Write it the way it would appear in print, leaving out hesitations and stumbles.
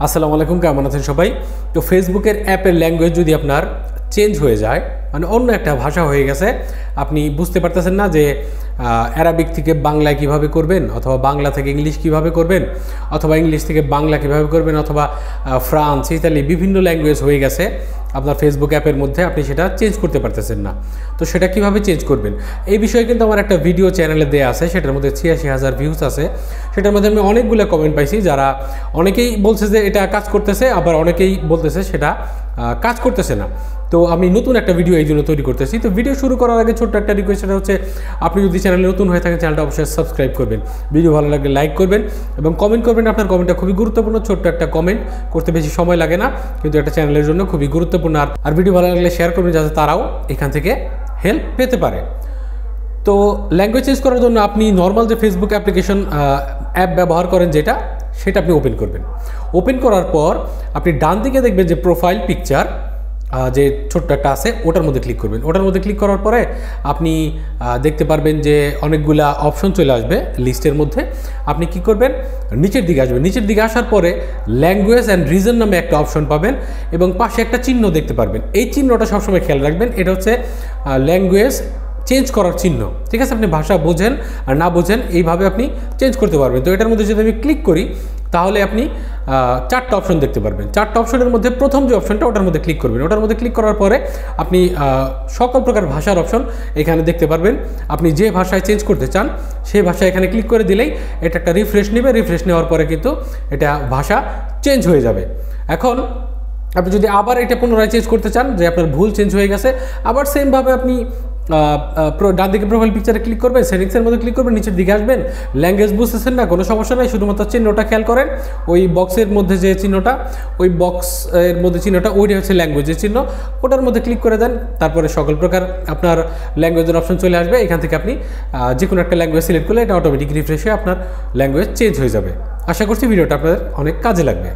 আসসালামু আলাইকুম, কেমন আছেন সবাই? তো ফেসবুকের অ্যাপের ল্যাঙ্গুয়েজ যদি আপনার চেঞ্জ হয়ে যায়, মানে অন্য একটা ভাষা হয়ে গেছে, আপনি বুঝতে পারতেছেন না যে অ্যারাবিক থেকে বাংলায় কিভাবে করবেন, অথবা বাংলা থেকে ইংলিশ কিভাবে করবেন, অথবা ইংলিশ থেকে বাংলা কিভাবে করবেন, অথবা ফ্রান্স, ইতালি বিভিন্ন ল্যাঙ্গুয়েজ হয়ে গেছে আপনার ফেসবুক অ্যাপের মধ্যে, আপনি সেটা চেঞ্জ করতে পারতেছেন না। তো সেটা কিভাবে চেঞ্জ করবেন এই বিষয়ে কিন্তু আমার একটা ভিডিও চ্যানেলে দেওয়া আছে, সেটার মধ্যে 86,000 ভিউজ আছে। সেটার মধ্যে আমি অনেকগুলো কমেন্ট পাইছি, যারা অনেকেই বলছে যে এটা কাজ করতেছে, আবার অনেকেই বলতেছে সেটা কাজ করতেছে না। তো আমি নতুন একটা ভিডিও এই জন্য তৈরি করতেছি। তো ভিডিও শুরু করার আগে ছোট্ট একটা রিকোয়েস্ট, সেটা হচ্ছে আপনি যদি চ্যানেলে নতুন হয়ে থাকেন চ্যানেলটা অবশ্যই সাবস্ক্রাইব করবেন, ভিডিও ভালো লাগলে লাইক করবেন এবং কমেন্ট করবেন। আপনার কমেন্টটা খুবই গুরুত্বপূর্ণ, ছোট্ট একটা কমেন্ট করতে বেশি সময় লাগে না, কিন্তু একটা চ্যানেলের জন্য খুবই গুরুত্বপূর্ণ। আর ভিডিও ভালো লাগলে শেয়ার করবেন যাতে তারাও এখান থেকে হেল্প পেতে পারে। তো ল্যাঙ্গুয়েজ চেঞ্জ করার জন্য আপনি নর্মাল যে ফেসবুক অ্যাপ্লিকেশন অ্যাপ ব্যবহার করেন সেটা আপনি ওপেন করবেন। ওপেন করার পর আপনি ডান দিকে দেখবেন যে প্রোফাইল পিকচার যে ছোট্ট একটা আছে, ওটার মধ্যে ক্লিক করবেন। ওটার মধ্যে ক্লিক করার পরে আপনি দেখতে পারবেন যে অনেকগুলা অপশন চলে আসবে লিস্টের মধ্যে। আপনি কি করবেন, নিচের দিকে আসবেন। নিচের দিকে আসার পরে ল্যাঙ্গুয়েজ অ্যান্ড রিজন নামে একটা অপশন পাবেন এবং পাশে একটা চিহ্ন দেখতে পারবেন। এই চিহ্নটা সবসময় খেয়াল রাখবেন, এটা হচ্ছে ল্যাঙ্গুয়েজ চেঞ্জ করার চিহ্ন। ঠিক আছে, আপনি ভাষা বোঝেন আর না বোঝেন এইভাবে আপনি চেঞ্জ করতে পারবেন। তো এটার মধ্যে যদি আমি ক্লিক করি তাহলে আপনি চারটা অপশন দেখতে পারবেন। চারটা অপশনের মধ্যে প্রথম যে অপশনটা, ওটার মধ্যে ক্লিক করবেন। ওটার মধ্যে ক্লিক করার পরে আপনি সকল প্রকার ভাষার অপশন এখানে দেখতে পারবেন। আপনি যে ভাষায় চেঞ্জ করতে চান সেই ভাষায় এখানে ক্লিক করে দিলেই এটা একটা রিফ্রেশ নেবে। রিফ্রেশ নেওয়ার পরে কিন্তু এটা ভাষা চেঞ্জ হয়ে যাবে। এখন আপনি যদি আবার এটা পুনরায় চেঞ্জ করতে চান, যে আপনার ভুল চেঞ্জ হয়ে গেছে, আবার সেমভাবে আপনি ডান দিকে প্রোফাইল পিকচারে ক্লিক করবেন, সেটিংসের মধ্যে ক্লিক করবেন, নিচের দিকে আসবেন। ল্যাঙ্গুয়েজ বুঝতেছেন না, কোনো সমস্যা নাই, শুধুমাত্র চিহ্নটা খেয়াল করেন। ওই বক্সের মধ্যে যে চিহ্নটা, ওই বক্সের মধ্যে চিহ্নটা, ওইটা হচ্ছে ল্যাঙ্গুয়েজের চিহ্ন। ওটার মধ্যে ক্লিক করে দেন, তারপরে সকল প্রকার আপনার ল্যাঙ্গুয়েজের অপশন চলে আসবে। এখান থেকে আপনি যে কোনো একটা ল্যাঙ্গুয়েজ সিলেক্ট করলে এটা অটোমেটিক রিফ্রেশ হয়ে আপনার ল্যাঙ্গুয়েজ চেঞ্জ হয়ে যাবে। আশা করছি ভিডিওটা আপনাদের অনেক কাজে লাগবে।